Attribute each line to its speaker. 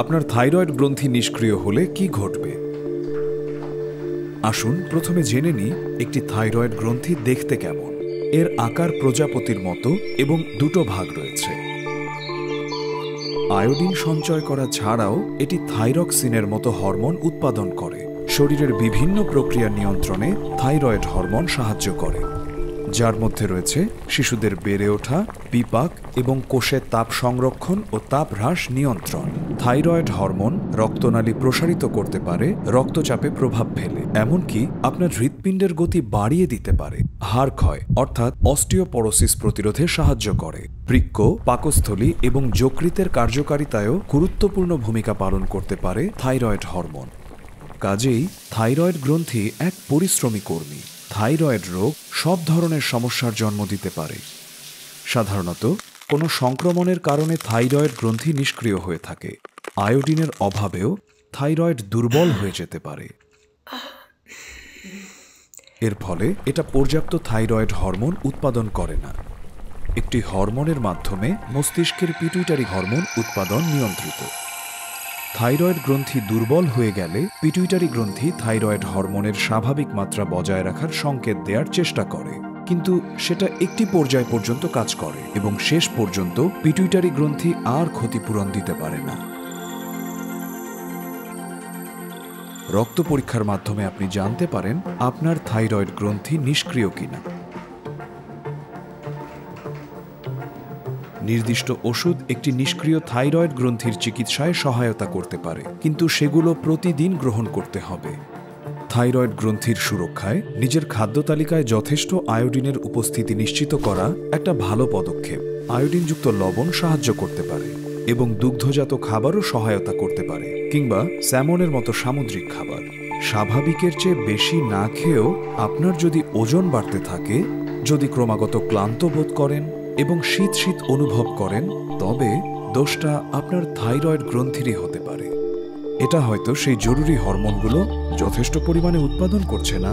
Speaker 1: আপনার থাইরয়েড গ্রন্থি নিষ্ক্রিয় হলে কি ঘটবে? আসুন প্রথমে জেনে নিই একটি থাইরয়েড গ্রন্থি দেখতে কেমন। এর আকার প্রজাপতির মতো এবং দুটো ভাগ রয়েছে। আয়োডিন সঞ্চয় করা ছাড়াও এটি থাইরক্সিনের মতো হরমোন উৎপাদন করে। শরীরের বিভিন্ন প্রক্রিয়া নিয়ন্ত্রণে থাইরয়েড হরমোন সাহায্য করে, যার মধ্যে রয়েছে শিশুদের বেড়ে ওঠা, বিপাক এবং কোষের তাপ সংরক্ষণ ও তাপ হ্রাস নিয়ন্ত্রণ। থাইরয়েড হরমোন রক্তনালী প্রসারিত করতে পারে, রক্তচাপে প্রভাব ফেলে, এমনকি আপনার হৃৎপিণ্ডের গতি বাড়িয়ে দিতে পারে। হাড় ক্ষয় অর্থাৎ অস্টিওপোরোসিস প্রতিরোধে সাহায্য করে। বৃক্ক, পাকস্থলী এবং যকৃতের কার্যকারিতায়ও গুরুত্বপূর্ণ ভূমিকা পালন করতে পারে থাইরয়েড হরমোন। কাজেই থাইরয়েড গ্রন্থি এক পরিশ্রমী কর্মী। থাইরয়েড রোগ সব ধরনের সমস্যার জন্ম দিতে পারে। সাধারণত কোনো সংক্রমণের কারণে থাইরয়েড গ্রন্থি নিষ্ক্রিয় হয়ে থাকে। আয়োডিনের অভাবেও থাইরয়েড দুর্বল হয়ে যেতে পারে। এর ফলে এটা পর্যাপ্ত থাইরয়েড হরমোন উৎপাদন করে না। একটি হরমোনের মাধ্যমে মস্তিষ্কের পিটুইটারি হরমোন উৎপাদন নিয়ন্ত্রিত। থাইরয়েড গ্রন্থি দুর্বল হয়ে গেলে পিটুইটারি গ্রন্থি থাইরয়েড হরমোনের স্বাভাবিক মাত্রা বজায় রাখার সংকেত দেওয়ার চেষ্টা করে, কিন্তু সেটা একটি পর্যায় পর্যন্ত কাজ করে এবং শেষ পর্যন্ত পিটুইটারি গ্রন্থি আর ক্ষতিপূরণ দিতে পারে না। রক্ত পরীক্ষার মাধ্যমে আপনি জানতে পারেন আপনার থাইরয়েড গ্রন্থি নিষ্ক্রিয় কিনা। নির্দিষ্ট ওষুধ একটি নিষ্ক্রিয় থাইরয়েড গ্রন্থির চিকিৎসায় সহায়তা করতে পারে, কিন্তু সেগুলো প্রতিদিন গ্রহণ করতে হবে। থাইরয়েড গ্রন্থির সুরক্ষায় নিজের খাদ্য তালিকায় যথেষ্ট আয়োডিনের উপস্থিতি নিশ্চিত করা একটা ভালো পদক্ষেপ। আয়োডিনযুক্ত লবণ সাহায্য করতে পারে এবং দুগ্ধজাত খাবারও সহায়তা করতে পারে, কিংবা স্যামনের মতো সামুদ্রিক খাবার। স্বাভাবিকের চেয়ে বেশি না খেয়েও আপনার যদি ওজন বাড়তে থাকে, যদি ক্রমাগত ক্লান্ত বোধ করেন এবং শীত শীত অনুভব করেন, তবে দোষটা আপনার থাইরয়েড গ্রন্থিরই হতে পারে। এটা হয়তো সেই জরুরি হরমোনগুলো যথেষ্ট পরিমাণে উৎপাদন করছে না,